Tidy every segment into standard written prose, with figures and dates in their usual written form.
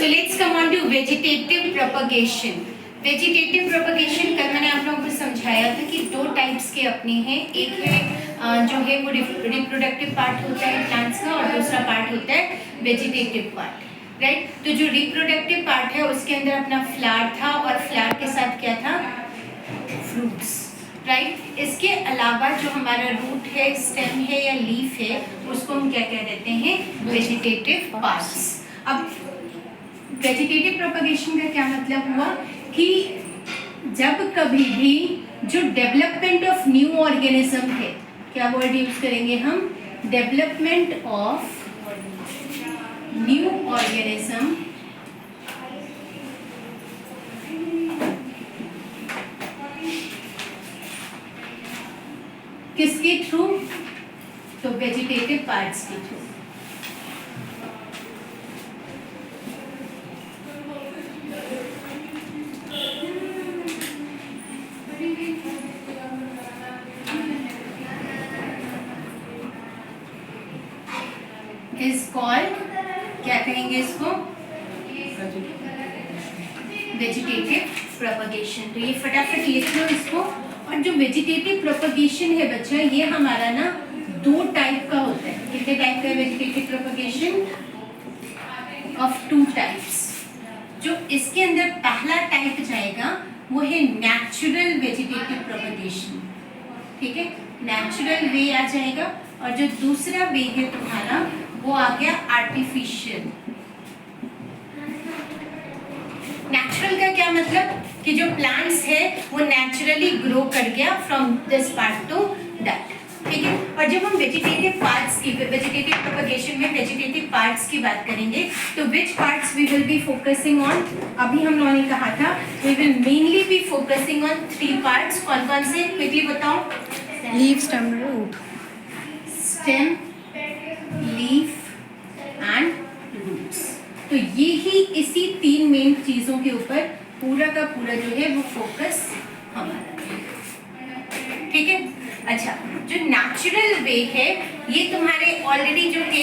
So let's come on to vegetative propagation. Vegetative propagation कल मैंने आप लोगों को समझाया था कि दो टाइप्स के अपने हैं. एक है जो है वो रिप्रोडक्टिव पार्ट होता है प्लांट्स का, और दूसरा पार्ट होता है वेजिटेटिव पार्ट, राइट. तो जो रिप्रोडक्टिव पार्ट है उसके अंदर अपना फ्लावर था, और फ्लावर के साथ क्या था, फ्रूट्स, राइट. इसके अलावा जो हमारा रूट है, स्टेम है या लीफ है, उसको हम क्या कह देते हैं, वेजिटेटिव पार्ट्स. अब वेजिटेटिव प्रोपगेशन का क्या मतलब हुआ कि जब कभी भी जो डेवलपमेंट ऑफ न्यू ऑर्गेनिज्म है, क्या वर्ड यूज करेंगे हम, डेवलपमेंट ऑफ न्यू ऑर्गेनिज्म किसके थ्रू, तो वेजिटेटिव पार्ट्स के थ्रू. इज कॉल्ड, क्या कहेंगे इसको, वेजिटेटिव प्रोपगेशन. तो ये फटाफट लिख लो इसको. और जो वेजिटेटिव प्रोपगेशन है बच्चा, ये हमारा ना दो टाइप का होता है. कितने टाइप का है vegetative propagation, of two types. जो इसके अंदर पहला टाइप जाएगा वो है नेचुरल वेजिटेटिव प्रोपगेशन, ठीक है, नेचुरल वे आ जाएगा. और जो दूसरा वे है तुम्हारा वो आ गया आर्टिफिशियल. नेचुरल का क्या मतलब कि जो प्लांट्स है वो नेचुरली ग्रो कर गया from this part to that, ठीक है. और जब हम वेजिटेटिव पार्ट्स की, वेजिटेटिव प्रोपगेशन में वेजिटेटिव पार्ट्स की बात करेंगे, तो which parts we will be focusing on, अभी हम लोगों ने कहा था we will mainly be focusing on three parts. कौन कौन से, क्विकली बताओ. Leaf, stem, root. Stem, leaf and roots. तो ये ही इसी तीन मेन चीजों के ऊपर पूरा का पूरा जो है वो फोकस हमारा, ठीक है. अच्छा, जो नेचुरल वे है ये तुम्हारे ऑलरेडी जो है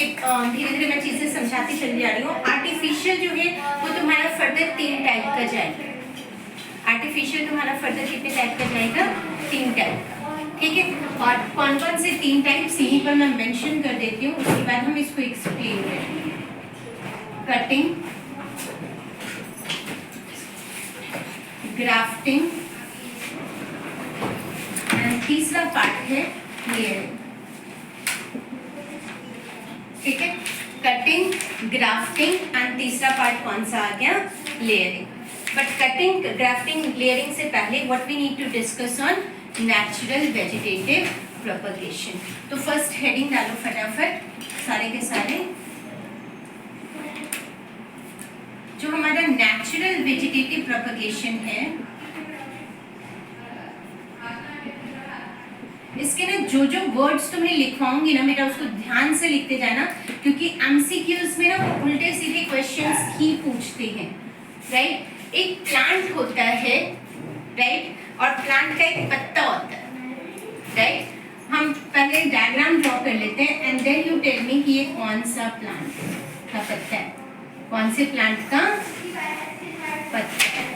धीरे धीरे मैं चीजें समझाती चली जा रही हूँ. आर्टिफिशियल जो है वो तुम्हारा फर्दर तीन टाइप का जाएगा. आर्टिफिशियल तुम्हारा फर्दर कितने टाइप का जाएगा, तीन टाइप का, ठीक है. और कौन कौन से तीन टाइप्स यहीं पर मैं मेंशन कर देती हूँ, उसके बाद हम इसको एक्सप्लेन करेंगे. कटिंग, ग्राफ्टिंग एंड तीसरा पार्ट है लेयरिंग, ठीक है. कटिंग, ग्राफ्टिंग एंड तीसरा पार्ट कौन सा आ गया, layering. But cutting, grafting, layering से पहले what we need to discuss on natural vegetative propagation. तो फर्स्ट हेडिंग डालो फटाफट सारे के सारे. जो हमारा नेचुरल वेजिटेटिव प्रोपगेशन है, इसके ना जो जो वर्ड्स तुम्हें लिखवाऊंगी ना बेटा, उसको ध्यान से लिखते जाना, क्योंकि एमसीक्यूज में ना वो उल्टे सीधे क्वेश्चंस ही पूछते हैं, राइट. एक प्लांट होता है, राइट, और प्लांट का एक पत्ता होता है, राइट. हम पहले डायग्राम ड्रॉ कर लेते हैं and then you tell me कि ये कौन सा प्लांट का पत्ता है, कौन से प्लांट का पत्ता है.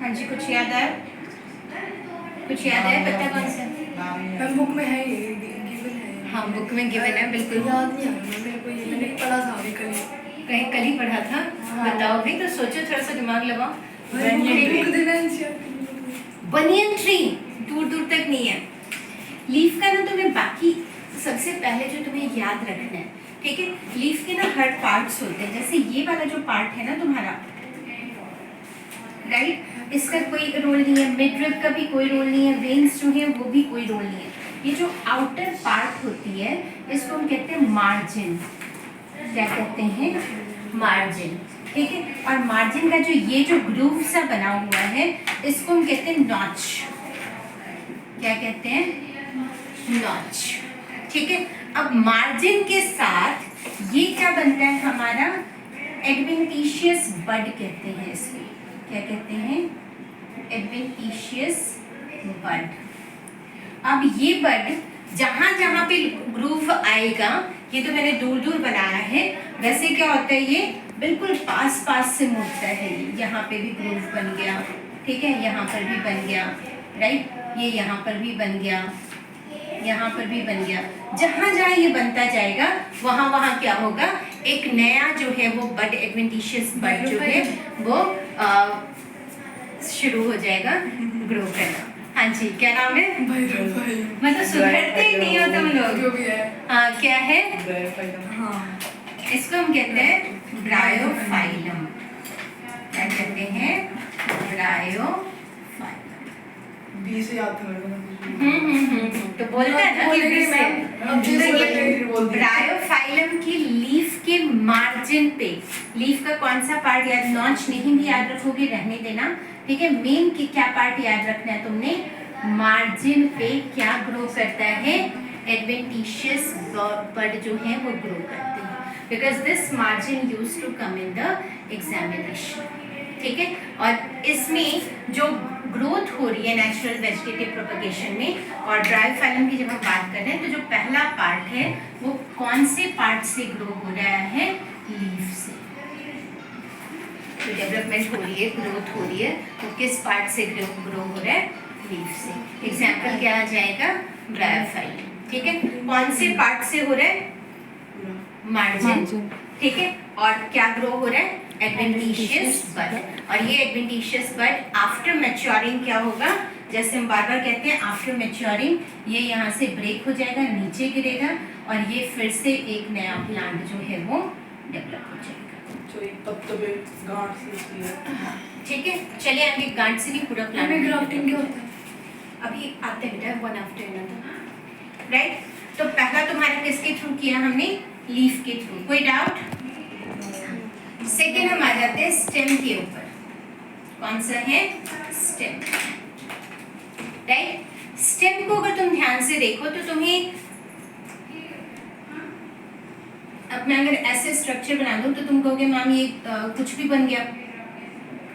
हाँ जी, कुछ याद है, कुछ याद है, पता कौन सा, बुक में है, ये गिवन है. हाँ बुक में गिवन है, बिल्कुल याद नहीं आ रहा मेरे को, ये मैंने पढ़ा था अभी कल. कहीं कल ही पढ़ा था. बताओ भाई, तो सोचो, थोड़ा सा दिमाग लगाओ. बनियन ट्री दूर दूर तक नहीं है. लीफ का ना तुम्हें बाकी सबसे पहले जो तुम्हें याद रखना है, ठीक है. लीफ के ना हर पार्ट्स होते हैं. जैसे ये वाला जो पार्ट है ना तुम्हारा, राइट, इसका कोई रोल नहीं है, मिडरिब का भी कोई रोल नहीं है, वेन्स जो है वो भी कोई रोल नहीं है। ये जो आउटर पार्ट होती है इसको हम कहते हैं मार्जिन। क्या कहते हैं? मार्जिन। ठीक है, और मार्जिन का जो ये जो ग्रूव सा बना हुआ है इसको हम कहते हैं नॉच। क्या कहते हैं? नॉच। ठीक है, अब मार्जिन के साथ ये क्या बनता है हमारा? एडवेंटिशियस बड कहते हैं इसको। क्या कहते हैं? एडवेंटिशियस बड। अब ये बड जहां जहां पे ग्रूव आएगा, ये तो मैंने दूर दूर बनाया है, वैसे क्या होता है ये बिल्कुल पास पास से मुड़ता है। यहाँ पे भी ग्रूव बन गया, ठीक है, यहाँ पर भी बन गया, राइट, ये यहाँ पर भी बन गया, यहाँ पर भी बन गया। जहाँ जहाँ ये बनता जाएगा वहाँ वहाँ क्या होगा? एक नया जो है वो बड, एडवेंटिशियस बड जो है वो शुरू हो जाएगा ग्रो करना। हाँ जी, क्या नाम है? मतलब सुधरते ही नहीं हो तुम लोग। जो भी है। हाँ, क्या है? हाँ। इसको हम कहते हैं ब्रायोफाइलम। क्या कहते हैं? ब्रायोफाइलम। बी से याद कर लो। तो बोलता है ना कि बोलेंगे बी मैम, अब से। जी से तो बोलेंगे, ये बोल दिया। ब्रायोफाइलम की लीफ के मार्जिन पे, लीफ का कौन सा पार्ट याद? नॉच नहीं भी याद रखोगे, रहने देना, ठीक है। मेन की क्या पार्ट याद रखना है तुमने? मार्जिन पे क्या ग्रो करता है? एडवेंटिशियस बड जो है वो ग्रो करते हैं, because this margin use to come in the examination. ठीक है, और इसमें जो ग्रोथ हो रही है नेचुरल वेजिटेटिव प्रोपगेशन में, और ब्रायोफाइलम की जब हम बात कर रहे हैं तो जो पहला पार्ट है वो कौन से पार्ट से ग्रो हो रहा है? लीफ से। तो डेवलपमेंट हो रही है, ग्रोथ हो रही है, तो किस पार्ट से ग्रो हो रहा है? लीफ से। एग्जाम्पल क्या आ जाएगा? ब्रायोफाइलम। ठीक है, कौन से पार्ट से हो रहा है? मार्जिन। ठीक है, और क्या ग्रो हो रहा है? एडवेंटिशियस बड। और ये एडवेंटिशियस बड आफ्टर मैच्योरिंग क्या होगा? जैसे हम बार बार कहते हैं आफ्टर मैच्योरिंग ये यहाँ से ब्रेक हो जाएगा, नीचे गिरेगा, और ये फिर से एक नया प्लांट जो है वो डेवलप हो जाएगा। तो एक पत्ते पे गांठ सी होती है। ठीक है, चलिए आगे गांठ से भी पूरा प्लांट। हमें ग्राफ्टिंग क्या होता है? अभी आते हैं बेटा, वन आफ्टर अनदर, राइट। तो पहला तुम्हारा किसके थ्रू किया हमने? लीफ के थ्रू। कोई डाउट? सेकेंड हम आ जाते हैं स्टेम के ऊपर। कौन सा है? Stem, right. स्टेम को अगर तुम ध्यान से देखो तो तुम्हें अब मैं अगर ऐसे स्ट्रक्चर बना दूं तो तुम कहोगे मैम ये कुछ भी बन गया।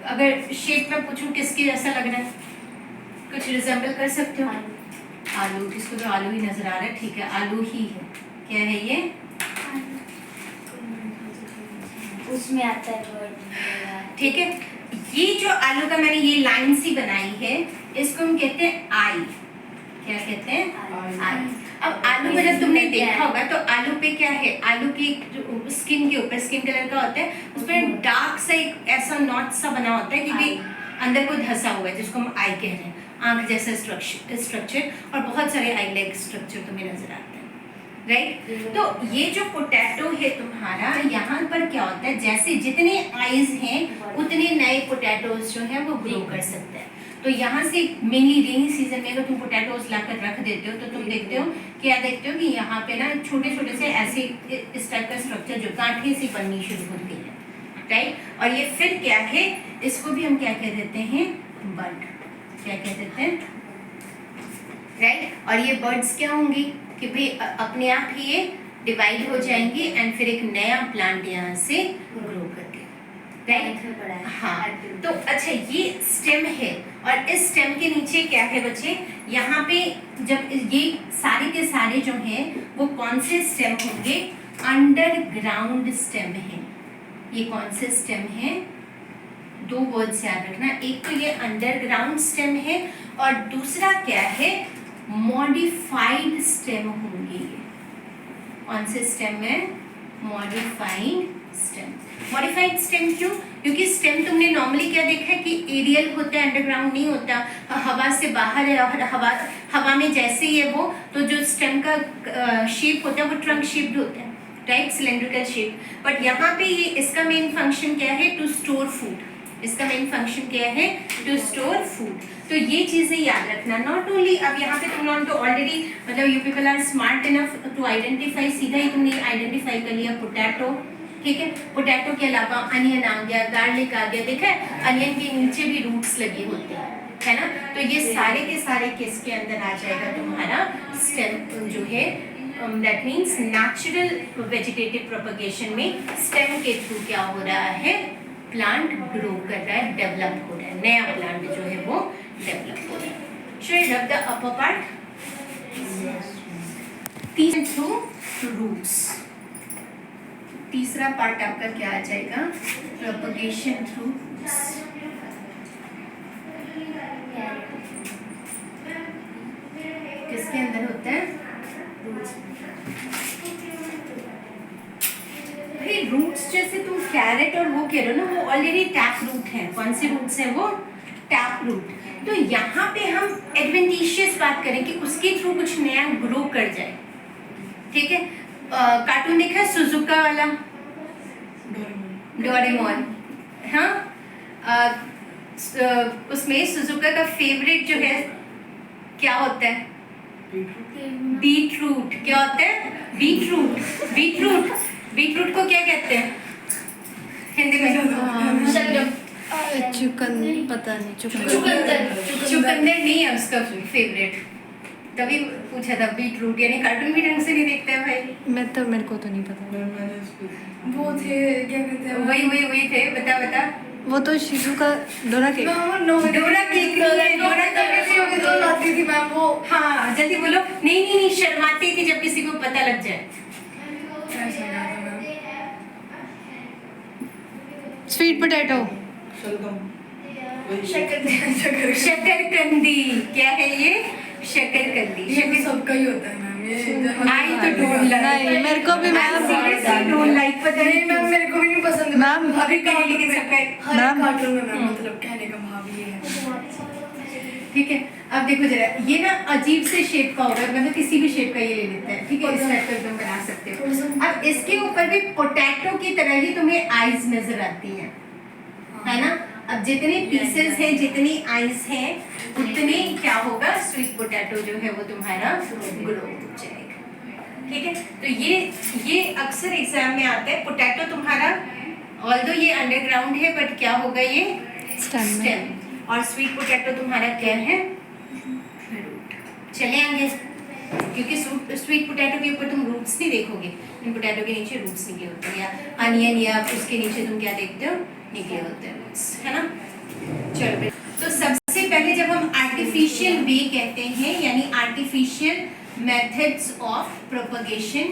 अगर शेप में पूछूं किसके जैसा लग रहा है? कुछ रिजेंबल कर सकते हो? आलू, इसको तो आलू ही नजर आ रहा है, ठीक है, आलू ही है। क्या है ये? उसमें आता है वर्ड। ठीक है, ये जो आलू का मैंने ये लाइन सी बनाई है इसको हम कहते हैं आई। क्या कहते हैं? आई। अब आलू में जब तुमने देखा होगा तो आलू पे क्या है? आलू की जो स्किन के ऊपर, स्किन कलर का होता है, उस पर डार्क सा एक ऐसा नॉट सा बना होता है कि भी अंदर को धंसा हुआ है, जिसको हम आई कह रहे हैं, आंख जैसा स्ट्रक्चर, और बहुत सारे आई लाइक स्ट्रक्चर तुम्हें नजर आते हैं, राइट। तो ये जो पोटैटो है तुम्हारा, यहाँ पर क्या होता है? जैसे जितने आईज हैं उतने नए पोटैटोज जो हैं वो ग्रो कर सकते हैं। तो यहाँ से मेनली रेनी सीजन में अगर तुम पोटैटोज लाकर रख देते हो तो तुम देखते हो, क्या देखते हो कि यहाँ पे ना छोटे छोटे से ऐसे इस टाइप का स्ट्रक्चर जो गांठें सी बननी शुरू होती है, राइट। और ये फिर क्या है? इसको भी हम क्या कह देते हैं? बड। क्या कह देते हैं? राइट। और ये बर्ड्स क्या होंगी कि भाई अपने आप ही ये डिवाइड हो जाएंगे एंड फिर एक नया प्लांट यहाँ से ग्रो करके, राइट। हाँ, तो अच्छा ये स्टेम है, और इस स्टेम के नीचे क्या है बच्चे? यहाँ पे जब ये सारे के सारे जो हैं वो कौन से स्टेम होंगे? अंडरग्राउंड स्टेम है। ये कौन से स्टेम है? दो वर्ड्स याद रखना, एक तो ये अंडरग्राउंड स्टेम है और दूसरा क्या है? मॉडिफाइड स्टेम होंगे। कौन से स्टेम है? Modified stem. मॉडिफाइड स्टेम क्यों? क्योंकि स्टेम तुमने नॉर्मली क्या देखा है कि एरियल होता है, अंडरग्राउंड नहीं होता, हवा से बाहर है, और हवा में जैसे ही है वो, तो जो स्टेम का शेप होता है वो ट्रंक शेप्ड होता है, राइट, सिलेंड्रिकल शेप। बट यहाँ पे ये इसका मेन फंक्शन क्या है? To store food. इसका मेन फंक्शन क्या है? To store food. तो ये चीज़ें याद रखना। नॉट ओनली, अब यहाँ पे तुम लोगों तो ऑलरेडी मतलब you people are smart enough to identify, सीधा ही तुमने आइडेंटिफाई कर लिया पोटैटो, ठीक है। पोटैटो के अलावा अनियन आ गया, गार्लिक आ गया, देखा है अनियन के नीचे भी रूट्स लगे होते हैं, है ना। तो ये सारे के सारे किसके अंदर आ जाएगा? तुम्हारा स्टेम जो है, that means natural vegetative propagation में स्टेम के थ्रू क्या हो रहा है? प्लांट ग्रो कर रहा है, डेवलप हो रहा है, नया प्लांट जो है वो डेवलप हो रहा है। Should I rub the upper part? Through roots. तीसरा पार्ट आपका क्या आ जाएगा? Propagation through roots. किसके अंदर होता है? भाई रूट्स जैसे तुम कैरेट और वो कह रहे हो ना, वो ऑलरेडी टैप रूट है। कौन से रूट्स हैं वो? Tap root. तो यहाँ पे हम एडवेंटिशियस बात करें कि उसके थ्रू कुछ नया ग्रो कर जाए, ठीक है। कार्टून देखा है सुजुका वाला, डोरेमोन, हाँ। उसमें सुजुका का फेवरेट जो है क्या होता है? बीटरूट। क्या होता है? बीटरूट। बीटरूट, बीटरूट को क्या कहते हैं हिंदी में? चुकंदर, पता नहीं, चुकंदर नहीं है उसका फेवरेट, तभी पूछा था। बीटरूट यानी कार्टून भी ढंग से नहीं देखता है भाई। मेरे को तो नहीं पता। वो थे क्या कहते हैं, वही थे। बता वो तो शिशु का डोरा केक। डोरा केक नहीं है, डोरा केक तो लाती थी मैम वो। हाँ जल्दी बोलो। नहीं शर्माती थी जब किसी को पता लग जाए। Sweet potato. शकरकंदी। क्या है ये? शकरकंदी। ये सबका ही होता है मैम, ये आई तो डोंट लाइक। नहीं, मेरे को भी मैम डोंट लाइक। पता नहीं मैम, मेरे को भी नहीं पसंद है मैम। अभी कहेगी कि सबका हर मैम। कार्टून में मैम, मतलब कहने का भाव ये है। ठीक है। अब देखो जरा, ये ना अजीब से शेप का होगा, मतलब किसी भी शेप का ये ले लेते हैं, ठीक है। इस टाइप का तुम बना सकते हो। अब इसके ऊपर भी पोटैटो की तरह ही तुम्हें आईज नजर आती है ना। अब जितने पीसेस हैं, जितनी आईज हैं, उतने क्या होगा? स्वीट पोटैटो जो है वो तुम्हारा ग्रो हो जाएगा, ठीक है। तो ये अक्सर एग्जाम में आता है। पोटैटो तुम्हारा ऑल्दो ये अंडरग्राउंड है, बट क्या होगा? ये स्टेम। और स्वीट पोटैटो तुम्हारा क्या है? रूट। चले आगे, क्योंकि स्वीट पोटैटो के ऊपर तुम रूट्स नहीं देखोगे, इन पोटैटो के नीचे रूट्स निकले होते हैं, या अनियन या उसके नीचे तुम क्या देखते हो? निकले होते हैं रूट्स, है ना। चलो, तो सबसे पहले जब हम आर्टिफिशियल वे कहते हैं, यानी आर्टिफिशियल मेथड्स ऑफ प्रोपगेशन,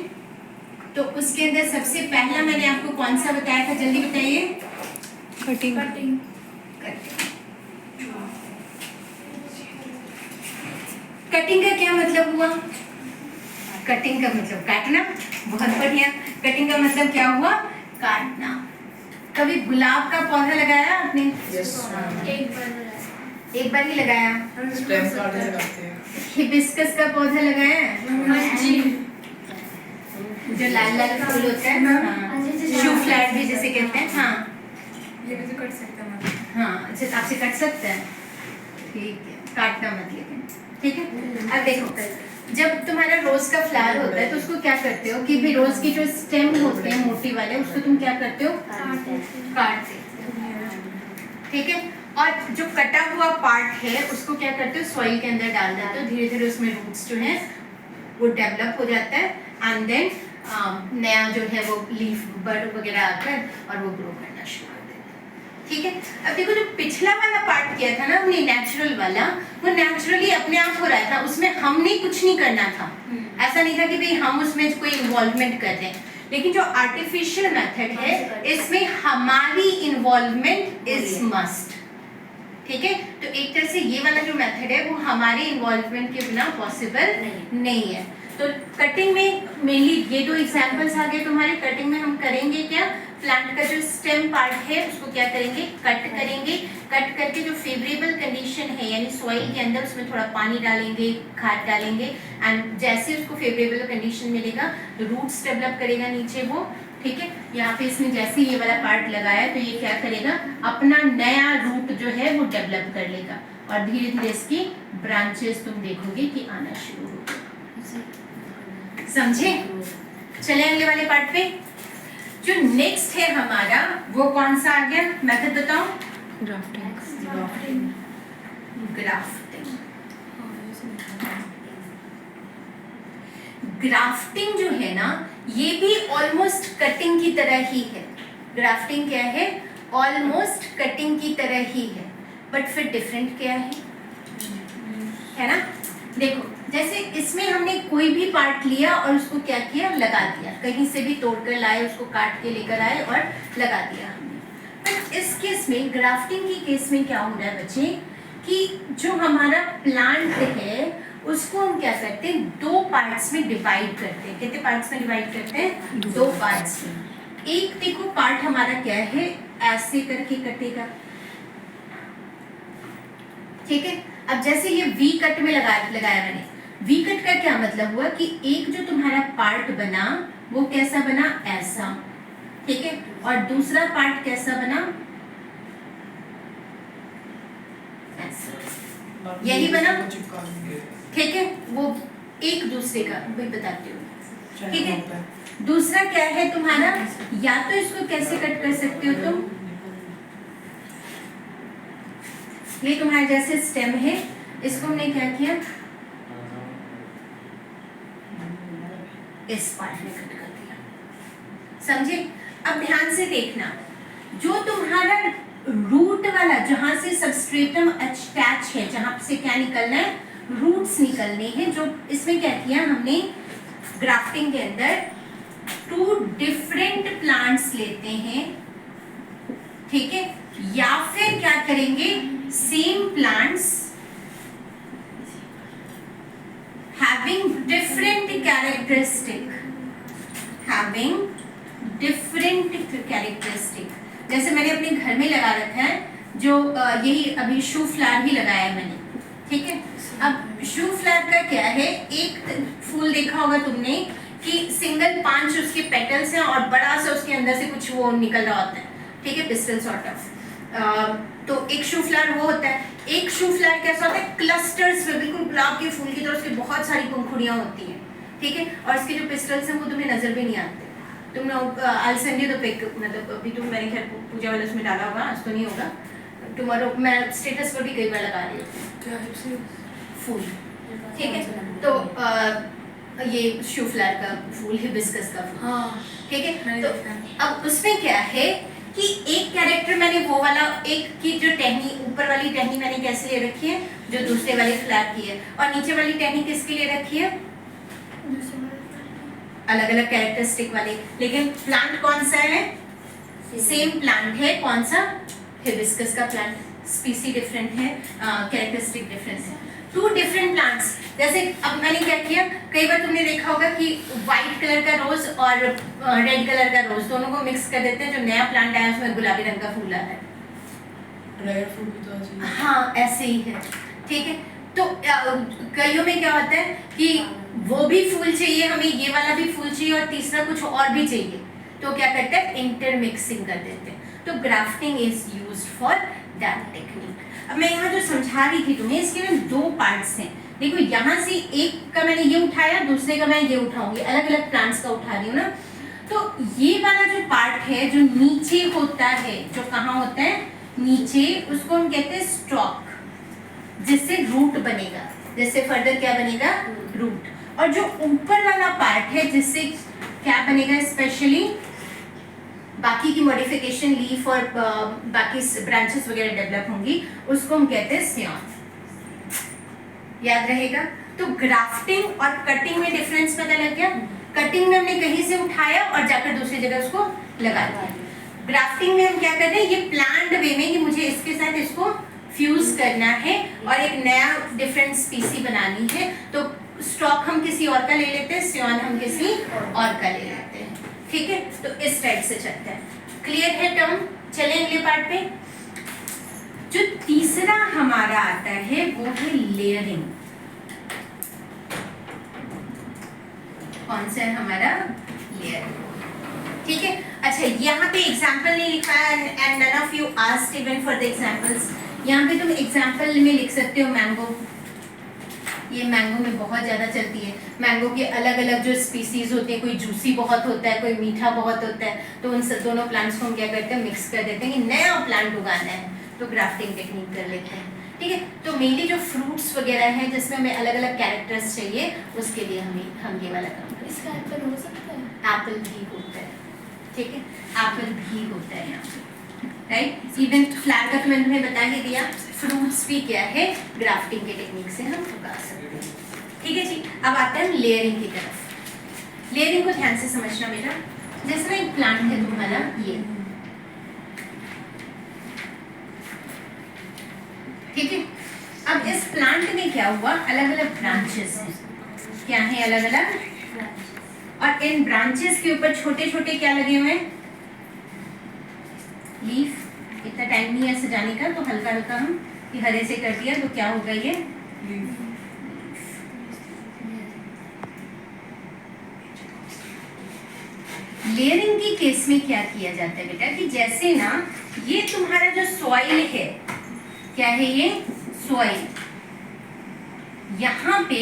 तो उसके अंदर सबसे पहला मैंने आपको कौन सा बताया था? जल्दी बताइए। कटिंग। कटिंग का क्या मतलब हुआ? कटिंग का मतलब काटना। बहुत बढ़िया। कटिंग का मतलब क्या हुआ? काटना। कभी गुलाब का पौधा लगाया आपने? एक बार ही लगाया। हिबिस्कस का पौधा लगाया? जो लाल लाल फूल होता है, शू फ्लावर भी जिसे कहते हैं। हाँ, ये भी तो कट सकता है। हाँ, अच्छा आपसे कट सकता है, ठीक है। काटना मत लेकिन, ठीक है। अब देखो, जब तुम्हारा रोज का फ्लावर होता है तो उसको क्या करते हो कि भाई रोज की जो स्टेम होते हैं मोटी वाले, उसको तुम क्या करते हो? काट देते हो, ठीक है। और जो कटा हुआ पार्ट है उसको क्या करते हो? सॉइल के अंदर डाल देते हो। धीरे धीरे उसमें रूट्स जो है वो डेवलप हो जाता है, एंड देन नया जो है वो लीफ बर्ड वगैरह आकर और वो ग्रो करना शुरू कर देता है, ठीक है। अब देखो, जो पिछला वाला पार्ट किया था ना हमने, नेचुरल वाला, वो नेचुरली अपने आप हो रहा था, उसमें हमने कुछ नहीं करना था। ऐसा नहीं था कि भाई हम उसमें कोई इन्वॉल्वमेंट कर रहे हैं। लेकिन जो आर्टिफिशियल मेथड है, इसमें हमारी इन्वॉल्वमेंट इज मस्ट, ठीक है। तो एक तरह से ये वाला जो मेथड है वो हमारे इन्वॉल्वमेंट के बिना पॉसिबल नहीं है। तो कटिंग में मेनली ये दो एग्जांपल्स आ गए तुम्हारे। कटिंग में हम करेंगे क्या? प्लांट का जो स्टेम पार्ट है उसको क्या करेंगे? कट करेंगे। कट करके जो फेवरेबल कंडीशन है, यानी सॉइल के अंदर, उसमें थोड़ा पानी डालेंगे, खाद डालेंगे, एंड जैसे उसको फेवरेबल कंडीशन मिलेगा, रूट्स डेवलप करेगा नीचे वो, ठीक है, यहाँ पे इसमें जैसे ये वाला पार्ट लगाया तो ये क्या करेगा, अपना नया रूट जो है वो डेवलप कर लेगा और धीरे धीरे इसकी ब्रांचेस तुम देखोगे कि आना शुरू हो गए। समझे? चले अगले वाले पार्ट पे। जो नेक्स्ट है हमारा वो कौन सा आ गया, मेथड बताओ। ग्राफ्टिंग। ग्राफ्टिंग। ग्राफ्टिंग जो है ना, ये भी ऑलमोस्ट कटिंग की तरह ही है। ग्राफ्टिंग क्या है, ऑलमोस्ट कटिंग की तरह ही है, बट फिर डिफरेंट क्या है ना। देखो जैसे इसमें हमने कोई भी पार्ट लिया और उसको क्या किया, लगा दिया, कहीं से भी तोड़कर लाए, उसको काट के लेकर आए और लगा दिया हमने। बट इस केस में, ग्राफ्टिंग की केस में क्या हो रहा है बच्चे, कि जो हमारा प्लांट है उसको हम क्या करते हैं, दो पार्ट्स में डिवाइड करते हैं। कितने पार्ट्स में डिवाइड करते हैं, दो पार्ट्स में। एक देखो पार्ट हमारा क्या है, ऐसे करके कटेगा, ठीक है। अब जैसे ये वी कट में लगाया मैंने, वी कट का क्या मतलब हुआ कि एक जो तुम्हारा पार्ट बना वो कैसा बना, ऐसा, ठीक है, और दूसरा पार्ट कैसा बना, ऐसा, यही बना, ठीक है। वो एक दूसरे का मैं बताती हूँ, ठीक है। दूसरा क्या है तुम्हारा, या तो इसको कैसे कट कर सकते हो तुम, ये तुम्हारा जैसे स्टेम है, इसको हमने क्या किया, इस पार्ट में कट कर दिया, समझे। अब ध्यान से देखना, जो तुम्हारा रूट वाला, जहां से सबस्ट्रेटम अटैच है, जहां से क्या निकलना है, रूट्स निकलने हैं, जो इसमें क्या किया हमने ग्राफ्टिंग के अंदर, टू डिफरेंट प्लांट्स लेते हैं, ठीक है, या फिर क्या करेंगे, same plants having different characteristic, जैसे मैंने अपने घर में लगा रखा है, जो यही अभी शू फ्लावर ही लगाया है मैंने, ठीक है। अब शू फ्लावर का क्या है, एक फूल देखा होगा तुमने कि सिंगल 5 उसके पेटल्स हैं और बड़ा सा उसके अंदर से कुछ वो निकल रहा होता है, ठीक है, पिस्टल सॉर्ट ऑफ। तो एक शू फ्लावर वो होता है। एक शू फ्लावर कैसा होता है, क्लस्टर्स में, बिल्कुल गुलाब के फूल की तरह उसकी बहुत सारी पंखुड़ियां होती हैं, ठीक है, और इसके जो पिस्टल्स हैं वो तुम्हें नजर भी नहीं आते। तुमने I send you the pic, मतलब अभी तुम मैंने खैर पूजा वाला उसमें डाला होगा, आज तो नहीं होगा, टुमारो मैं स्टेटस पर भी कई बार लगा रही हूँ फूल, ठीक है। तो ये शू फ्लावर का फूल, हिबिस्कस का फूल, ठीक है। तो अब उसमें क्या है कि एक कैरेक्टर मैंने वो वाला, एक की जो टहनी, ऊपर वाली टहनी मैंने कैसे ले रखी है, जो दूसरे वाले फ्लावर की है, और नीचे वाली टहनी किसके लिए रखी है, अलग अलग कैरेक्टरिस्टिक वाले, लेकिन प्लांट कौन सा है, सेम प्लांट है, कौन सा, हिबिस्कस का प्लांट, स्पीसी डिफरेंट है, कैरेक्टरिस्टिक डिफरेंस है, 2 डिफरेंट प्लांट्स। जैसे अब मैंने क्या किया, कई बार तुमने देखा होगा कि व्हाइट कलर का रोज और रेड कलर का रोज दोनों को मिक्स कर देते हैं, जो नया प्लांट आया उसमें गुलाबी रंग का फूल आता है, हाँ ऐसे ही है, ठीक है। तो कईयों में क्या होता है कि वो भी फूल चाहिए हमें, ये वाला भी फूल चाहिए और तीसरा कुछ और भी चाहिए, तो क्या करते हैं, इंटरमिक्सिंग कर देते हैं। तो grafting is used for that technique. अब मैं यहाँ जो समझा रही थी तुम्हें, इसके में 2 पार्ट्स हैं। देखो यहाँ से एक का मैंने ये उठाया, दूसरे का मैं ये उठाऊंगी, अलग अलग प्लांट्स का उठा रही हूँ ना। तो ये वाला जो पार्ट है जो नीचे होता है, जो कहाँ होता है, नीचे, उसको हम कहते हैं स्टॉक, जिससे रूट बनेगा, जिससे फर्दर क्या बनेगा, रूट। और जो ऊपर वाला पार्ट है जिससे क्या बनेगा, स्पेशली बाकी की मॉडिफिकेशन, लीफ और बाकी ब्रांचेस वगैरह डेवलप होंगी, उसको हम कहते हैं स्योन। याद रहेगा। तो ग्राफ्टिंग और कटिंग में डिफरेंस पता लग गया। कटिंग में हमने कहीं से उठाया और जाकर दूसरी जगह उसको लगा दिया। ग्राफ्टिंग में हम क्या करते हैं, ये प्लांट वे में कि मुझे इसके साथ इसको फ्यूज करना है और एक नया डिफरेंट स्पीसी बनानी है, तो स्टॉक हम किसी और का ले लेते हैं, स्योन हम किसी और का ले लेते हैं, ठीक है। तो इस टाइप से चलता है। क्लियर है टर्म। चले अगले पार्ट पे। जो तीसरा हमारा आता है वो है लेयरिंग। कौन सा है हमारा, लेयरिंग। ठीक है। अच्छा, यहाँ पे एग्जाम्पल नहीं लिखा है and none of you asked even for the examples. यहाँ पे तुम एग्जाम्पल में लिख सकते हो मैंगो। ये मैंगो में बहुत ज़्यादा चलती है। मैंगो के अलग अलग जो स्पीसीज होते हैं, कोई जूसी बहुत होता है, कोई मीठा बहुत होता है, तो उन दोनों प्लांट्स को हम क्या करते हैं, मिक्स कर देते हैं कि नया प्लांट उगाना है, तो ग्राफ्टिंग टेक्निक कर लेते हैं। ठीक है, तो मेनली जो फ्रूट्स वगैरह हैं जिसमें हमें अलग अलग कैरेक्टर्स चाहिए, उसके लिए हम ये वाला काम करते इसका एप्पल हो सकता है? हैं। एप्पल भी होता है, ठीक है, एप्पल भी होता है यहाँ पे, राइट। इवन फ्लैग का तो मैंने तुम्हें बता ही दिया। फ्रूट्स भी क्या है, ग्राफ्टिंग के टेक्निक से हम उगा सकते हैं। ठीक है जी, अब आते हैं लेयरिंग की तरफ। लेयरिंग को ध्यान से समझना बेटा। जैसे ना एक प्लांट है तुम्हारा ये, ठीक है। अब इस प्लांट में क्या हुआ, अलग अलग ब्रांचेस हैं। क्या है, अलग अलग, और इन ब्रांचेस के ऊपर छोटे छोटे क्या लगे हुए हैं, लीफ। इतना टाइम नहीं है सजाने का, तो हल्का हल्का हम ये हरे से कर दिया, तो क्या होगा ये, लेयरिंग की केस में क्या किया जाता है बेटा, कि जैसे ना ये तुम्हारा जो सॉइल है, क्या है ये सॉइल, यहाँ पे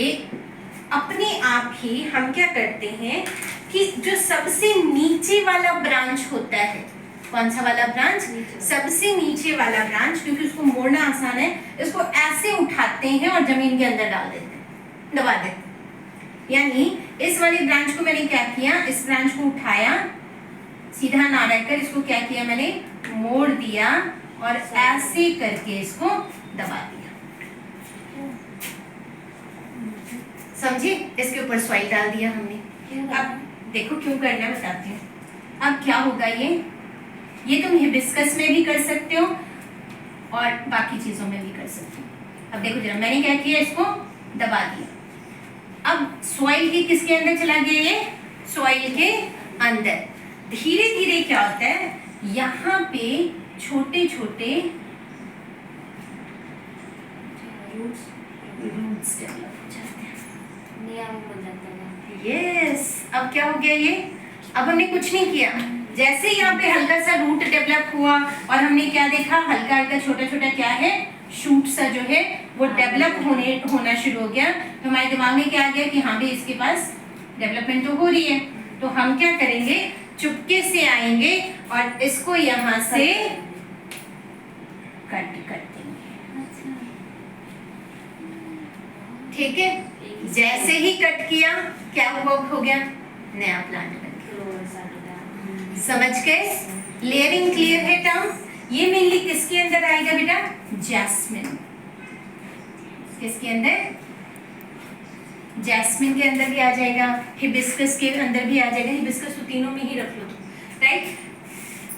अपने आप ही हम क्या करते हैं कि जो सबसे नीचे वाला ब्रांच होता है, कौन सा वाला ब्रांच, सबसे नीचे वाला ब्रांच, क्योंकि उसको मोड़ना आसान है, इसको ऐसे उठाते हैं और जमीन के अंदर डाल देते हैं, दबा देते हैं। यानी इस वाले ब्रांच को मैंने क्या किया, इस ब्रांच को उठाया, सीधा ना रहकर इसको क्या किया मैंने, मोड़ दिया और ऐसे करके इसको दबा दिया। समझे, इसके ऊपर सॉइल डाल दिया हमने। अब देखो क्यों करना है बताती हूँ। अब क्या होगा, ये तुम हिबिस्कस में भी कर सकते हो और बाकी चीजों में भी कर सकते हो। अब देखो जरा, मैंने क्या किया, इसको दबा दिया। अब सॉइल के किसके अंदर चला गया, ये सॉइल के अंदर। धीरे धीरे क्या होता है, यहाँ पे छोटे छोटे रूट्स डेवलप हो जाते हैं। यस, अब क्या हो गया ये, अब हमने कुछ नहीं किया, जैसे यहाँ पे हल्का सा रूट डेवलप हुआ और हमने क्या देखा, हल्का हल्का छोटा छोटा क्या है, शूट सा जो है वो डेवलप होना शुरू हो गया। तो हमारे दिमाग में क्या आ गया कि हाँ भी इसके पास डेवलपमेंट तो हो रही है, तो हम क्या करेंगे, चुपके से आएंगे और इसको यहाँ से कट कर देंगे। ठीक है, जैसे ही कट किया क्या हो गया, नया प्लांट बन गया। समझ गए, लेयरिंग क्लियर है टर्म। ये मेनली किसके अंदर आएगा बेटा, जैस्मिन। किसके अंदर, जैस्मिन के अंदर भी आ जाएगा, हिबिस्कस के अंदर भी आ जाएगा। हिबिस्कस तो तीनों में ही रख लो, राइट।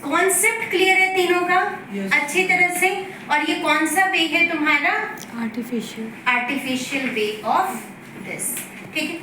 कॉन्सेप्ट क्लियर है तीनों का, yes. अच्छी तरह से। और ये कौन सा वे है तुम्हारा, artificial artificial way of this. ठीक है।